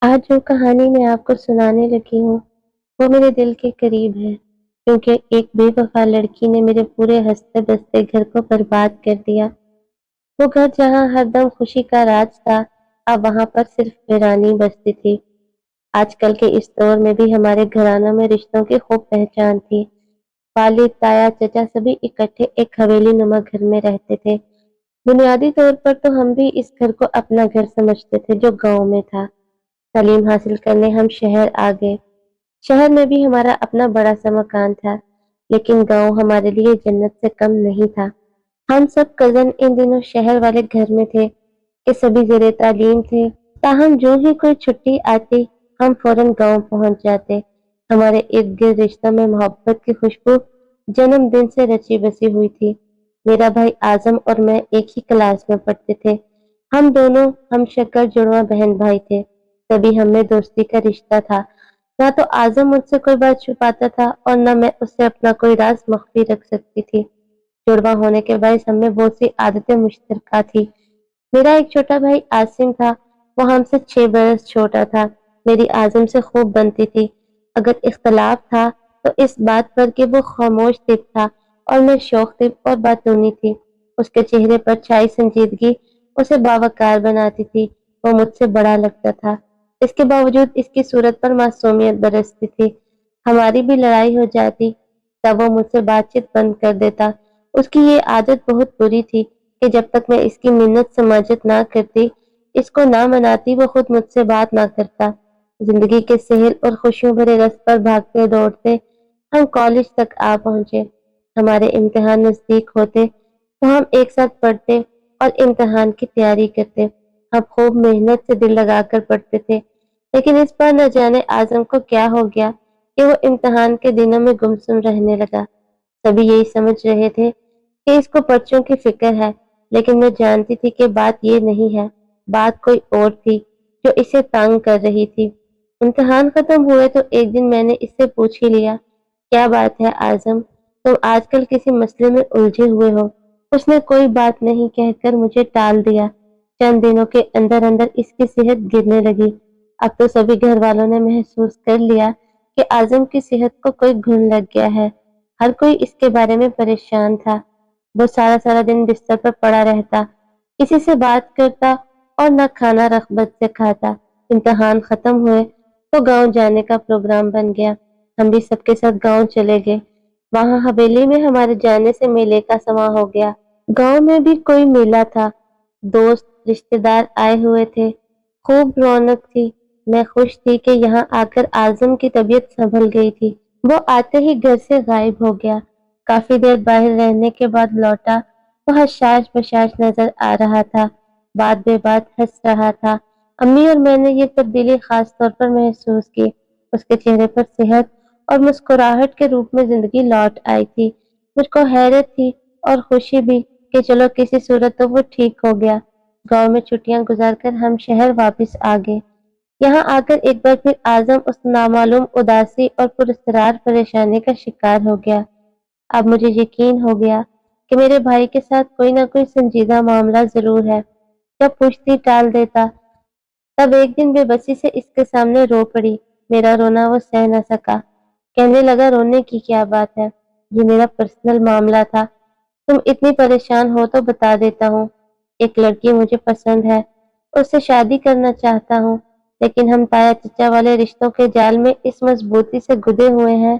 آج جو کہانی میں آپ کو سنانے لگی ہوں وہ میرے دل کے قریب ہے کیونکہ ایک بے وفا لڑکی نے میرے پورے ہنستے بستے گھر کو برباد کر دیا۔ وہ گھر جہاں ہر دم خوشی کا راج تھا، اب وہاں پر صرف ویرانی بستی تھی۔ آج کل کے اس دور میں بھی ہمارے گھرانوں میں رشتوں کی خوب پہچان تھی۔ والد، تایا، چچا سبھی اکٹھے ایک حویلی نما گھر میں رہتے تھے۔ بنیادی طور پر تو ہم بھی اس گھر کو اپنا گھر سمجھتے تھے جو گاؤں میں تھا۔ تعلیم حاصل کرنے ہم شہر آ گئے۔ شہر میں بھی ہمارا اپنا بڑا سا مکان تھا، لیکن گاؤں ہمارے لیے جنت سے کم نہیں تھا۔ ہم سب کزن ان دنوں شہر والے گھر میں تھے کہ سبھی زیر تعلیم تھے، تاہم جو ہی کوئی چھٹی آتی ہم فوراً گاؤں پہنچ جاتے۔ ہمارے ارد گرد رشتوں میں محبت کی خوشبو جنم دن سے رچی بسی ہوئی تھی۔ میرا بھائی اعظم اور میں ایک ہی کلاس میں پڑھتے تھے۔ ہم دونوں ہم شکل جڑواں بہن بھائی تھے، تبھی ہم میں دوستی کا رشتہ تھا۔ نہ تو اعظم مجھ سے کوئی بات چھپاتا تھا اور نہ میں اس سے اپنا کوئی راز مخفی رکھ سکتی تھی۔ جڑواں ہونے کے باعث ہم میں بہت سی عادتیں مشترکہ تھی۔ میرا ایک چھوٹا بھائی عاصم تھا، وہ ہم سے 6 برس چھوٹا تھا۔ میری اعظم سے خوب بنتی تھی۔ اگر اختلاف تھا تو اس بات پر کہ وہ خاموش طب تھا اور میں شوخ طب اور باتونی تھی۔ اس کے چہرے پر چھائی سنجیدگی اسے باوقار بناتی تھی۔ وہ مجھ سے بڑا لگتا تھا، اس کے باوجود اس کی صورت پر معصومیت برستی تھی۔ ہماری بھی لڑائی ہو جاتی تب وہ مجھ سے بات چیت بند کر دیتا۔ اس کی یہ عادت بہت بری تھی کہ جب تک میں اس کی منت سماجت نہ کرتی، اس کو نہ مناتی، وہ خود مجھ سے بات نہ کرتا۔ زندگی کے سہل اور خوشیوں بھرے رس پر بھاگتے دوڑتے ہم کالج تک آ پہنچے۔ ہمارے امتحان نزدیک ہوتے تو ہم ایک ساتھ پڑھتے اور امتحان کی تیاری کرتے۔ ہم خوب محنت سے دل لگا کر پڑھتے تھے، لیکن اس بار نہ جانے اعظم کو کیا ہو گیا کہ وہ امتحان کے دنوں میں گمسم رہنے لگا۔ سبھی یہی سمجھ رہے تھے کہ اس کو بچوں کی فکر ہے، لیکن میں جانتی تھی کہ بات یہ نہیں ہے، بات کوئی اور تھی جو اسے تنگ کر رہی تھی۔ امتحان ختم ہوئے تو ایک دن میں نے اس سے پوچھ ہی لیا، کیا بات ہے اعظم، تم آج کل کسی مسئلے میں الجھے ہوئے ہو؟ اس نے کوئی بات نہیں کہہ کر مجھے ٹال دیا۔ چند دنوں کے اندر اندر اس کی صحت گرنے لگی۔ اب تو سبھی گھر والوں نے محسوس کر لیا کہ اعظم کی صحت کو کوئی گھن لگ گیا ہے۔ ہر کوئی اس کے بارے میں پریشان تھا۔ وہ سارا سارا دن بستر پر پڑا رہتا، کسی سے بات کرتا اور نہ کھانا رغبت سے کھاتا۔ امتحان ختم ہوئے تو گاؤں جانے کا پروگرام بن گیا۔ ہم بھی سب کے ساتھ گاؤں چلے گئے۔ وہاں حویلی میں ہمارے جانے سے میلے کا سماں ہو گیا۔ گاؤں میں بھی کوئی میلہ تھا، دوست رشتے دار آئے ہوئے تھے، خوب رونق تھی۔ میں خوش تھی کہ یہاں آ کر اعظم کی طبیعت سنبھل گئی تھی۔ وہ آتے ہی گھر سے غائب ہو گیا۔ کافی دیر باہر رہنے کے بعد لوٹا۔ وہ حشاش بشاش نظر آ رہا تھا، بات بے بات ہنس رہا تھا۔ امی اور میں نے یہ تبدیلی خاص طور پر محسوس کی۔ اس کے چہرے پر صحت اور مسکراہٹ کے روپ میں زندگی لوٹ آئی تھی۔ مجھ کو حیرت تھی اور خوشی بھی کہ چلو کسی صورت تو وہ ٹھیک ہو گیا۔ گاؤں میں چھٹیاں گزار کر ہم شہر واپس آ گئے۔ یہاں آ کر ایک بار پھر اعظم اس نامعلوم اداسی اور پراسرار پریشانی کا شکار ہو گیا۔ اب مجھے یقین ہو گیا کہ میرے بھائی کے ساتھ کوئی نہ کوئی سنجیدہ معاملہ ضرور ہے۔ جب پوچھتی ٹال دیتا، تب ایک دن بے بسی سے اس کے سامنے رو پڑی۔ میرا رونا وہ سہ نہ سکا، کہنے لگا رونے کی کیا بات ہے، یہ میرا پرسنل معاملہ تھا، تم اتنی پریشان ہو تو بتا دیتا ہوں۔ ایک لڑکی مجھے پسند ہے، اس سے شادی کرنا چاہتا ہوں، لیکن ہم تایا چچا والے رشتوں کے جال میں اس مضبوطی سے گدے ہوئے ہیں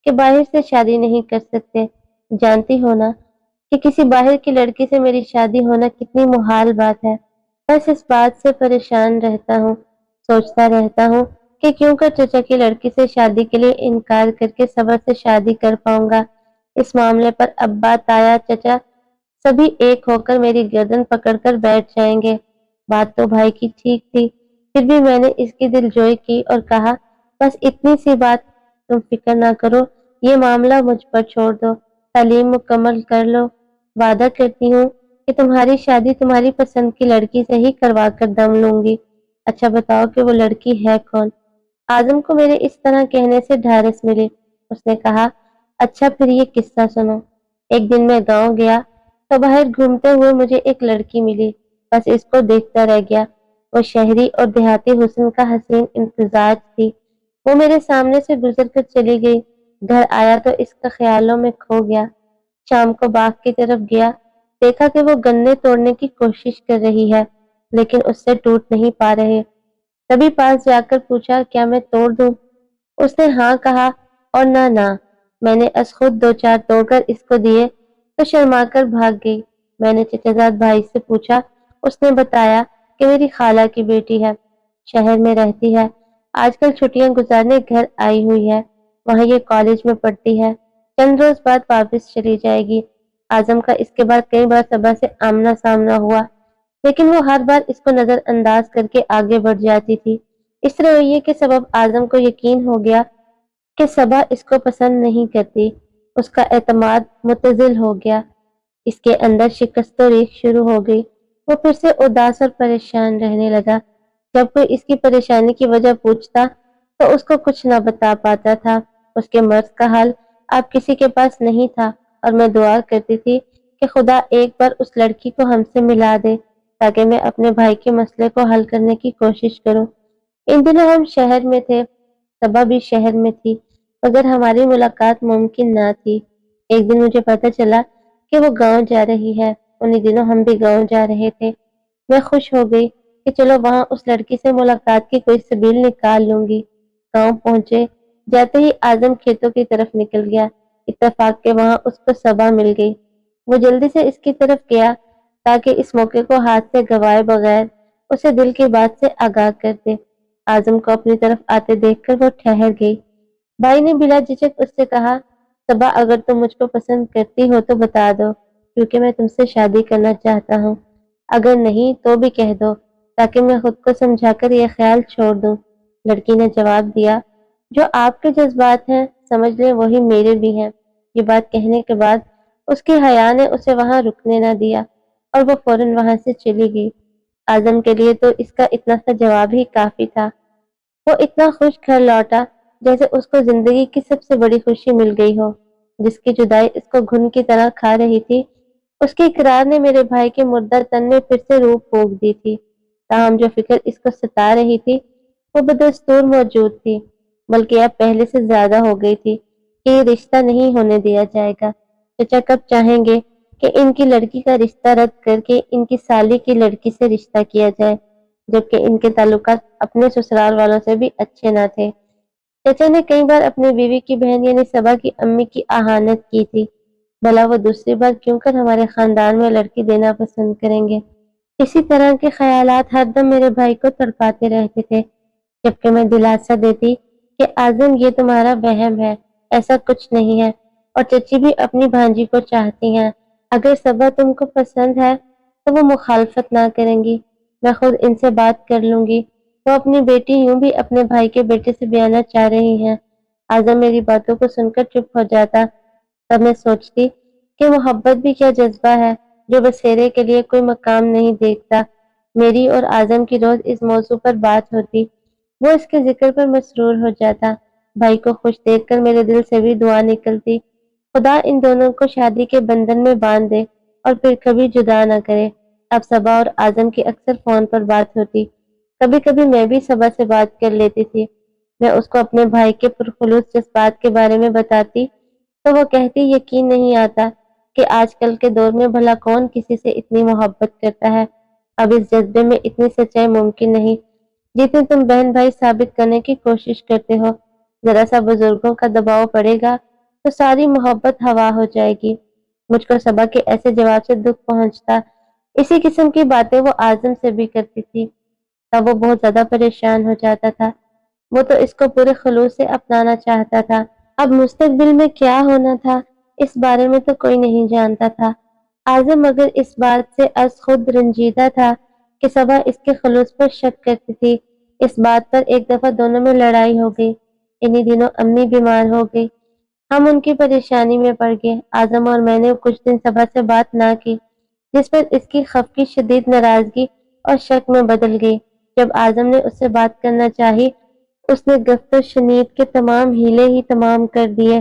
کہ باہر سے شادی نہیں کر سکتے۔ جانتی ہو نا کہ کسی باہر کی لڑکی سے میری شادی ہونا کتنی محال بات ہے۔ بس اس بات سے پریشان رہتا ہوں، سوچتا رہتا ہوں کہ کیوں کر چچا کی لڑکی سے شادی کے لیے انکار کر کے صبر سے شادی کر پاؤں گا۔ اس معاملے پر ابا، تایا، چچا سبھی ایک ہو کر میری گردن پکڑ کر بیٹھ جائیں گے۔ بات تو بھائی کی ٹھیک تھی، پھر بھی میں نے اس کی دلجوئی کی اور کہا، بس اتنی سی بات، تم فکر نہ کرو، یہ معاملہ مجھ پر چھوڑ دو، تعلیم مکمل کر لو، وعدہ کرتی ہوں کہ تمہاری شادی تمہاری پسند کی لڑکی سے ہی کروا کر دم لوں گی۔ اچھا بتاؤ کہ وہ لڑکی ہے کون؟ اعظم کو میرے اس طرح کہنے سے ڈھارس ملی۔ اس نے کہا، اچھا پھر یہ قصہ سنو۔ ایک دن میں گاؤں گیا تو باہر گھومتے ہوئے مجھے ایک لڑکی ملی، بس اس کو دیکھتا رہ گیا۔ وہ شہری اور دیہاتی حسن کا حسین امتزاج تھی۔ وہ میرے سامنے سے گزر کر چلی گئی۔ گھر آیا تو اس کا خیالوں میں کھو گیا۔ شام کو باغ کی طرف گیا، دیکھا کہ وہ گنے توڑنے کی کوشش کر رہی ہے لیکن اس سے ٹوٹ نہیں پا رہے۔ تبھی پاس جا کر پوچھا، کیا میں توڑ دوں؟ اس نے ہاں کہا اور نہ۔ میں نے از خود دو چار توڑ کر اس کو دیے تو شرما کر بھاگ گئی۔ میں نے چچا زاد بھائی سے پوچھا، اس نے بتایا کہ میری خالہ کی بیٹی ہے، شہر میں رہتی ہے، آج کل چھٹیاں گزارنے گھر آئی ہوئی ہے، وہاں یہ کالج میں پڑھتی ہے، چند روز بعد واپس چلی جائے گی۔ اعظم کا اس کے بعد کئی بار صبا سے آمنا سامنا ہوا لیکن وہ ہر بار اس کو نظر انداز کر کے آگے بڑھ جاتی تھی۔ اس رویے کے سبب اعظم کو یقین ہو گیا کہ صبا اس کو پسند نہیں کرتی۔ اس کا اعتماد متزل ہو گیا، اس کے اندر شکست و ریخ شروع ہو گئی۔ وہ پھر سے اداس اور پریشان رہنے لگا۔ جب کوئی اس کی پریشانی کی وجہ پوچھتا تو اس کو کچھ نہ بتا پاتا تھا۔ اس کے مرض کا حل اب کسی کے پاس نہیں تھا اور میں دعا کرتی تھی کہ خدا ایک بار اس لڑکی کو ہم سے ملا دے تاکہ میں اپنے بھائی کے مسئلے کو حل کرنے کی کوشش کروں۔ ان دنوں ہم شہر میں تھے، صبا بھی شہر میں تھی، مگر ہماری ملاقات ممکن نہ تھی۔ ایک دن مجھے پتہ چلا کہ وہ گاؤں جا رہی ہے۔ انہی دنوں ہم بھی گاؤں جا رہے تھے۔ میں خوش ہو گئی کہ چلو وہاں اس لڑکی سے ملاقات کی کوئی سبیل نکال لوں گی۔ گاؤں پہنچے، جاتے ہی اعظم کھیتوں کی طرف نکل گیا۔ اتفاق کے وہاں اس کو صبا مل گئی۔ وہ جلدی سے اس کی طرف گیا تاکہ اس موقع کو ہاتھ سے گوائے بغیر اسے دل کی بات سے آگاہ کر دے۔ اعظم کو اپنی طرف آتے دیکھ کر وہ ٹھہر گئی۔ بھائی نے بلا جھجک اس سے کہا، صبا اگر تم مجھ کو پسند کرتی ہو تو بتا دو، کیونکہ میں تم سے شادی کرنا چاہتا ہوں، اگر نہیں تو بھی کہہ دو تاکہ میں خود کو سمجھا کر یہ خیال چھوڑ دوں۔ لڑکی نے جواب دیا، جو آپ کے جذبات ہیں سمجھ لیں وہی میرے بھی ہیں۔ یہ بات کہنے کے بعد اس کی حیا نے اسے وہاں رکنے نہ دیا اور وہ فوراً وہاں سے چلی گئی۔ اعظم کے لیے تو اس کا اتنا سا جواب ہی کافی تھا۔ وہ اتنا خوش گھر لوٹا جیسے اس کو زندگی کی سب سے بڑی خوشی مل گئی ہو۔ جس کی جدائی اس کو گھن کی طرح کھا رہی تھی، اس کے اقرار نے میرے بھائی کے مردہ تن میں پھر سے روح پھونک دی تھی۔ تاہم جو فکر اس کو ستا رہی تھی وہ بدستور موجود تھی، بلکہ اب پہلے سے زیادہ ہو گئی تھی کہ یہ رشتہ نہیں ہونے دیا جائے گا۔ چچا کب چاہیں گے کہ ان کی لڑکی کا رشتہ رد کر کے ان کی سالی کی لڑکی سے رشتہ کیا جائے، جبکہ ان کے تعلقات اپنے سسرال والوں سے بھی اچھے نہ تھے۔ چچا نے کئی بار اپنی بیوی کی بہن یعنی صبا کی امی کی اہانت کی تھی، بھلا وہ دوسری بار کیوں کر ہمارے خاندان میں لڑکی دینا پسند کریں گے۔ اسی طرح کے خیالات ہر دم میرے بھائی کو تڑپاتے رہتے تھے، جبکہ میں دلاسا دیتی کہ اعظم یہ تمہارا وہم ہے، ایسا کچھ نہیں ہے، اور چچی بھی اپنی بھانجی کو چاہتی ہیں۔ اگر صبا تم کو پسند ہے تو وہ مخالفت نہ کریں گی، میں خود ان سے بات کر لوں گی۔ وہ اپنی بیٹی یوں بھی اپنے بھائی کے بیٹے سے بیانا چاہ رہی ہیں۔ اعظم میری باتوں کو سن کر چپ ہو جاتا، تب میں سوچتی کہ محبت بھی کیا جذبہ ہے جو بسیرے کے لیے کوئی مقام نہیں دیکھتا۔ میری اور اعظم کی روز اس موضوع پر بات ہوتی، وہ اس کے ذکر پر مسرور ہو جاتا۔ بھائی کو خوش دیکھ کر میرے دل سے بھی دعا نکلتی، خدا ان دونوں کو شادی کے بندھن میں باندھ دے اور پھر کبھی جدا نہ کرے۔ اب صبا اور اعظم کی اکثر فون پر بات ہوتی، کبھی کبھی میں بھی صبا سے بات کر لیتی تھی۔ میں اس کو اپنے بھائی کے پرخلوص جذبات کے بارے میں بتاتی تو وہ کہتی، یقین نہیں آتا کہ آج کل کے دور میں بھلا کون کسی سے اتنی محبت کرتا ہے۔ اب اس جذبے میں اتنی سچائی ممکن نہیں جتنی تم بہن بھائی ثابت کرنے کی کوشش کرتے ہو۔ ذرا سا بزرگوں کا دباؤ پڑے گا تو ساری محبت ہوا ہو جائے گی۔ مجھ کو صبا کے ایسے جواب سے دکھ پہنچتا۔ اسی قسم کی باتیں وہ اعظم سے بھی کرتی تھی، تب وہ بہت زیادہ پریشان ہو جاتا تھا۔ وہ تو اس کو پورے خلوص سے اپنانا چاہتا تھا۔ اب مستقبل میں کیا ہونا تھا اس بارے میں تو کوئی نہیں جانتا تھا۔ اعظم مگر اس بات سے از خود رنجیدہ تھا کہ صبا اس کے خلوص پر شک کرتی تھی۔ اس بات پر ایک دفعہ دونوں میں لڑائی ہو گئی۔ انہی دنوں امی بیمار ہو گئی، ہم ان کی پریشانی میں پڑ گئے۔ اعظم اور میں نے کچھ دن صبا سے بات نہ کی، جس پر اس کی خفگی شدید ناراضگی اور شک میں بدل گئی۔ جب اعظم نے اس سے بات کرنا چاہی، اس نے گفت و شنید کے تمام ہیلے ہی تمام کر دیے۔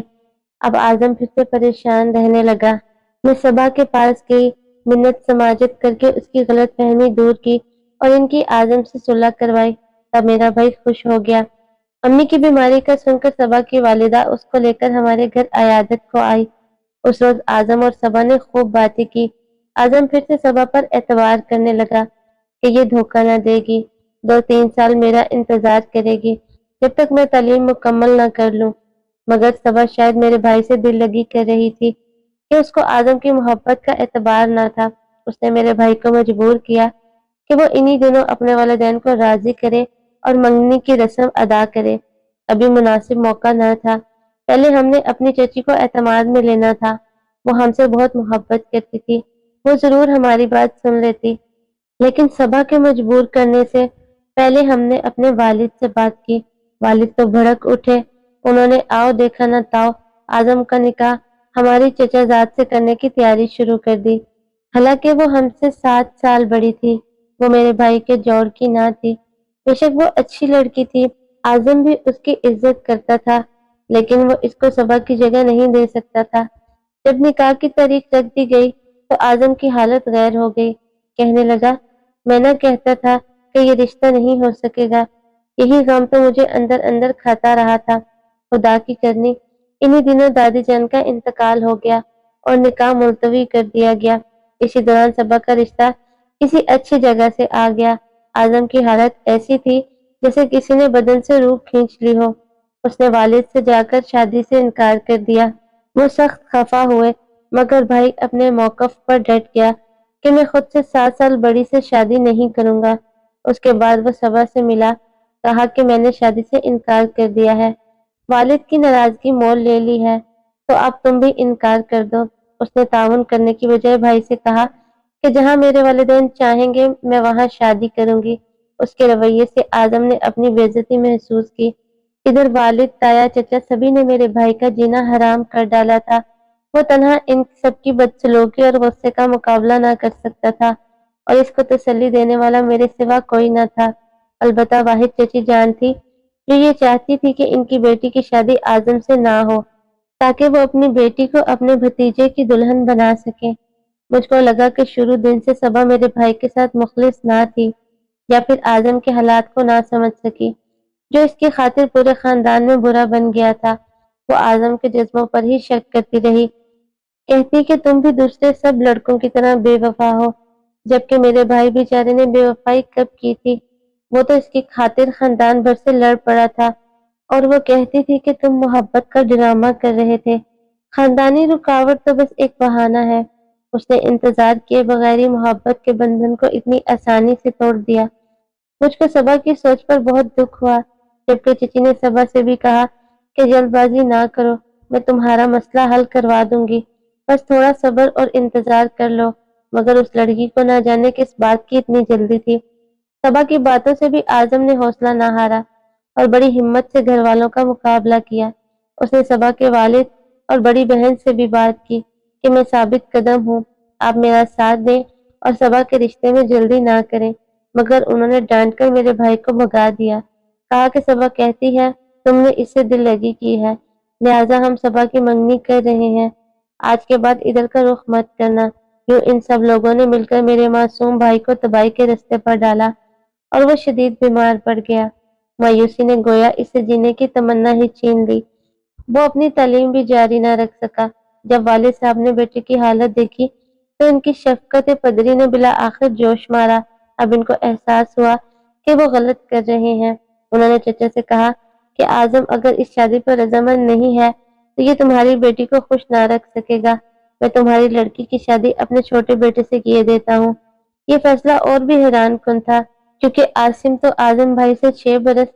اب اعظم پھر سے پریشان رہنے لگا۔ میں صبا کے پاس گئی، منت سماجت کر کے اس کی غلط فہمی دور کی اور ان کی اعظم سے صلح کروائی، تب میرا بھائی خوش ہو گیا۔ امی کی بیماری کا سن کر صبا کی والدہ اس کو لے کر ہمارے گھر عیادت کو آئی۔ اس روز اعظم اور صبا نے خوب باتیں کی۔ اعظم پھر سے صبا پر اعتبار کرنے لگا کہ یہ دھوکہ نہ دے گی، 2-3 سال میرا انتظار کرے گی جب تک میں تعلیم مکمل نہ کر لوں۔ مگر صبا شاید میرے بھائی سے دل لگی کر رہی تھی کہ اس کو اعظم کی محبت کا اعتبار نہ تھا۔ اس نے میرے بھائی کو مجبور کیا کہ وہ انہی دنوں اپنے والدین کو راضی کرے اور منگنی کی رسم ادا کرے۔ ابھی مناسب موقع نہ تھا۔ پہلے ہم نے اپنی چچی کو اعتماد میں لینا تھا۔ وہ ہم سے بہت محبت کرتی تھی، وہ ضرور ہماری بات سن لیتی، لیکن صبا کے مجبور کرنے سے پہلے ہم نے اپنے والد سے بات کی۔ والد تو بھڑک اٹھے۔ انہوں نے آؤ دیکھا نہ تاؤ اعظم کا نکاح ہماری چچا زاد سے کرنے کی تیاری شروع کر دی۔ حالانکہ وہ ہم سے 7 سال بڑی تھی، وہ میرے بھائی کے جوڑ کی نہ تھی۔ بے شک وہ اچھی لڑکی تھی، اعظم بھی اس کی عزت کرتا تھا، لیکن وہ اس کو صبا کی جگہ نہیں دے سکتا تھا۔ جب نکاح کی تاریخ رکھ دی گئی تو اعظم کی حالت غیر ہو گئی۔ کہنے لگا، میں نہ کہتا تھا کہ یہ رشتہ نہیں ہو سکے گا، یہی غم تو مجھے اندر اندر کھاتا رہا تھا۔ خدا کی کرنی انہی دنوں دادی جان کا انتقال ہو گیا اور نکاح ملتوی کر دیا گیا۔ اسی دوران صبا کا رشتہ کسی اچھی جگہ سے آ گیا۔ اعظم کی حالت ایسی تھی جیسے کسی نے بدن سے روح کھینچ لی ہو۔ اس نے والد سے جا کر شادی سے انکار کر دیا۔ وہ سخت خفا ہوئے، مگر بھائی اپنے موقف پر ڈٹ گیا کہ میں خود سے 7 سال بڑی سے شادی نہیں کروں گا۔ اس کے بعد وہ صبا سے ملا، کہا کہ میں نے شادی سے انکار کر دیا ہے، والد کی ناراضگی مول لے لی ہے، تو اب تم بھی انکار کر دو۔ اس نے تعاون کرنے کی بجائے بھائی سے کہا کہ جہاں میرے والدین چاہیں گے میں وہاں شادی کروں گی۔ اس کے رویے سے اعظم نے اپنی بے عزتی محسوس کی۔ ادھر والد، تایا، چچا سبھی نے میرے بھائی کا جینا حرام کر ڈالا تھا۔ وہ تنہا ان سب کی بدسلوکی اور غصے کا مقابلہ نہ کر سکتا تھا، اور اس کو تسلی دینے والا میرے سوا کوئی نہ تھا۔ البتہ واحد چچی جان تھی جو یہ چاہتی تھی کہ ان کی بیٹی کی شادی اعظم سے نہ ہو، تاکہ وہ اپنی بیٹی کو اپنے بھتیجے کی دلہن بنا سکے۔ مجھ کو لگا کہ شروع دن سے صبا میرے بھائی کے ساتھ مخلص نہ تھی، یا پھر اعظم کے حالات کو نہ سمجھ سکی، جو اس کی خاطر پورے خاندان میں برا بن گیا تھا۔ وہ اعظم کے جذبوں پر ہی شک کرتی رہی، کہتی کہ تم بھی دوسرے سب لڑکوں کی طرح بے وفا ہو، جبکہ میرے بھائی بیچارے نے بے وفائی کب کی تھی؟ وہ تو اس کی خاطر خاندان بھر سے لڑ پڑا تھا، اور وہ کہتی تھی کہ تم محبت کا ڈرامہ کر رہے تھے۔ خاندانی رکاوٹ تو بس ایک بہانہ ہے۔ اس نے انتظار کیے بغیر ہی محبت کے بندھن کو اتنی آسانی سے توڑ دیا۔ مجھ کو صبا کی سوچ پر بہت دکھ ہوا، جبکہ چچی نے صبا سے بھی کہا کہ جلد بازی نہ کرو، میں تمہارا مسئلہ حل کروا دوں گی، بس تھوڑا صبر اور انتظار کر لو۔ مگر اس لڑکی کو نہ جانے کس بات کی اتنی جلدی تھی۔ صبا کی باتوں سے بھی اعظم نے حوصلہ نہ ہارا اور بڑی ہمت سے گھر والوں کا مقابلہ کیا۔ اس نے صبا کے والد اور بڑی بہن سے بھی بات کی کہ میں ثابت قدم ہوں، آپ میرا ساتھ دیں اور صبا کے رشتے میں جلدی نہ کریں، مگر انہوں نے ڈانٹ کر میرے بھائی کو بھگا دیا۔ کہا کہ صبا کہتی ہے تم نے اس سے دل لگی کی ہے، لہٰذا ہم صبا کی منگنی کر رہے ہیں، آج کے بعد ادھر کا رخ مت کرنا۔ یوں ان سب لوگوں نے مل کر میرے معصوم بھائی کو تباہی کے رستے پر ڈالا اور وہ شدید بیمار پڑ گیا۔ مایوسی نے گویا اسے جینے کی تمنا ہی چھین لی۔ وہ اپنی تعلیم بھی جاری نہ رکھ سکا۔ جب والد صاحب نے بیٹے کی حالت دیکھی تو ان کی شفقت پدری نے بالآخر جوش مارا۔ اب ان کو احساس ہوا کہ وہ غلط کر رہے ہیں۔ انہوں نے چچا سے کہا کہ اعظم اگر اس شادی پر رضامند نہیں ہے تو یہ تمہاری بیٹی کو خوش نہ رکھ سکے گا۔ میں تمہاری لڑکی کی شادی اپنے چھوٹے بیٹے سے کیے دیتا ہوں۔ یہ فیصلہ اور بھی حیران کن تھا، کیونکہ عاصم تو اعظم بھائی سے 6 برس،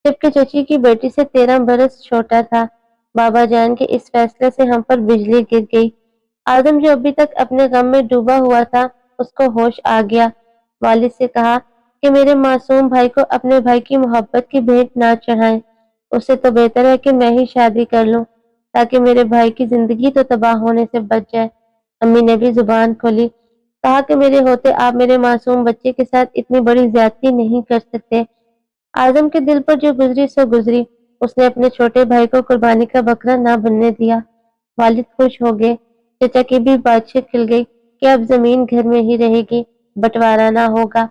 جبکہ چچی کی بیٹی سے 13 برس چھوٹا تھا۔ بابا جان کے اس فیصلے سے ہم پر بجلی گر گئی۔ اعظم جو ابھی تک اپنے غم میں ڈوبا ہوا تھا، اس کو ہوش آ گیا۔ والد سے کہا کہ میرے معصوم بھائی کو اپنے بھائی کی محبت کی بھیٹ نہ چڑھائیں، اس سے تو بہتر ہے کہ میں ہی شادی کر لوں، تاکہ میرے بھائی کی زندگی تو تباہ ہونے سے بچ جائے۔ امی نے بھی زبان کھولی، کہا کہ میرے ہوتے آپ میرے معصوم بچے کے ساتھ اتنی بڑی زیادتی نہیں کر سکتے۔ اعظم کے دل پر جو گزری سو گزری، اس نے اپنے چھوٹے بھائی کو قربانی کا بکرا نہ بننے دیا۔ والد خوش ہو گئے، چچا کی بھی باتیں کھل گئی کہ اب زمین گھر میں ہی رہے گی، بٹوارا نہ ہوگا۔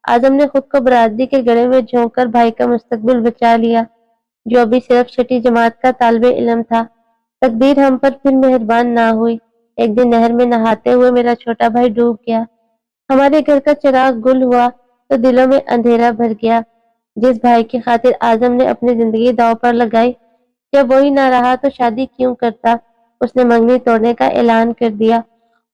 اعظم نے خود کو برادری کے گڑھے میں جھونک کر بھائی کا مستقبل بچا لیا، جو ابھی صرف چھٹی جماعت کا طالب علم تھا۔ تقدیر ہم پر پھر مہربان نہ ہوئی۔ ایک دن نہر میں نہاتے ہوئے میرا چھوٹا بھائی ڈوب گیا۔ ہمارے گھر کا چراغ گل ہوا تو دلوں میں اندھیرا بھر گیا۔ جس بھائی کی خاطر اعظم نے اپنی زندگی داؤ پر لگائی، جب وہی نہ رہا تو شادی کیوں کرتا؟ اس نے منگنی توڑنے کا اعلان کر دیا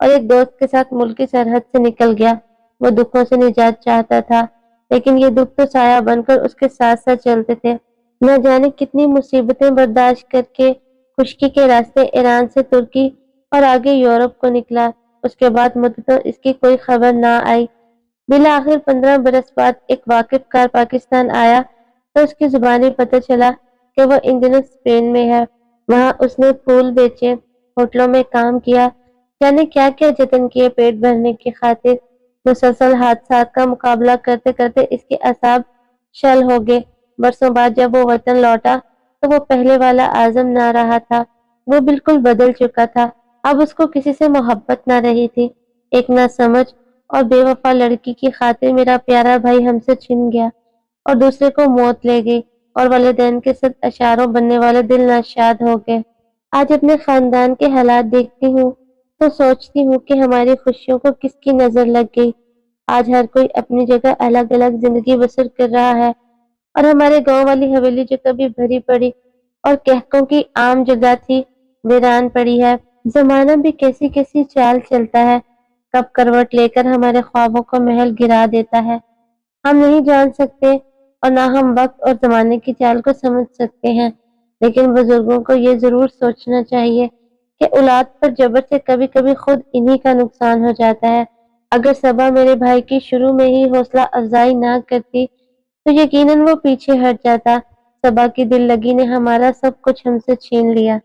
اور ایک دوست کے ساتھ ملک کی سرحد سے نکل گیا۔ وہ دکھوں سے نجات چاہتا تھا، لیکن یہ دکھ تو سایہ بن کر اس کے ساتھ ساتھ چلتے تھے۔ نہ جانے کتنی مصیبتیں برداشت کر کے خشکی کے راستے ایران سے ترکی اور آگے یورپ کو نکلا۔ اس کے بعد مدتوں اس کی کوئی خبر نہ آئی۔ بالآخر 15 برس بعد ایک واقف کار پاکستان آیا تو اس کی زبانی پتہ چلا کہ وہ ان دنوں اسپین میں ہے۔ وہاں اس نے پھول بیچے، ہوٹلوں میں کام کیا، یعنی کیا کیا جتن کیے پیٹ بھرنے کی خاطر۔ مسلسل حادثات کا مقابلہ کرتے کرتے اس کے اعصاب شل ہو گئے۔ برسوں بعد جب وہ وطن لوٹا تو وہ پہلے والا اعظم نہ رہا تھا، وہ بالکل بدل چکا تھا۔ اب اس کو کسی سے محبت نہ رہی تھی۔ ایک نہ سمجھ اور بے وفا لڑکی کی خاطر میرا پیارا بھائی ہم سے چھن گیا اور دوسرے کو موت لے گئی، اور والدین کے ساتھ اشاروں بننے والے دل ناشاد ہو گئے۔ آج اپنے خاندان کے حالات دیکھتی ہوں تو سوچتی ہوں کہ ہماری خوشیوں کو کس کی نظر لگ گئی۔ آج ہر کوئی اپنی جگہ الگ الگ زندگی بسر کر رہا ہے، اور ہمارے گاؤں والی حویلی جو کبھی بھری پڑی اور کہکوں کی عام جگہ تھی، ویران پڑی ہے۔ زمانہ بھی کیسی کیسی چال چلتا ہے، کب کروٹ لے کر ہمارے خوابوں کو محل گرا دیتا ہے، ہم نہیں جان سکتے، اور نہ ہم وقت اور زمانے کی چال کو سمجھ سکتے ہیں۔ لیکن بزرگوں کو یہ ضرور سوچنا چاہیے کہ اولاد پر جبر سے کبھی کبھی خود انہی کا نقصان ہو جاتا ہے۔ اگر صبا میرے بھائی کی شروع میں ہی حوصلہ افزائی نہ کرتی تو یقیناً وہ پیچھے ہٹ جاتا۔ صبا کی دل لگی نے ہمارا سب کچھ ہم سے چھین لیا۔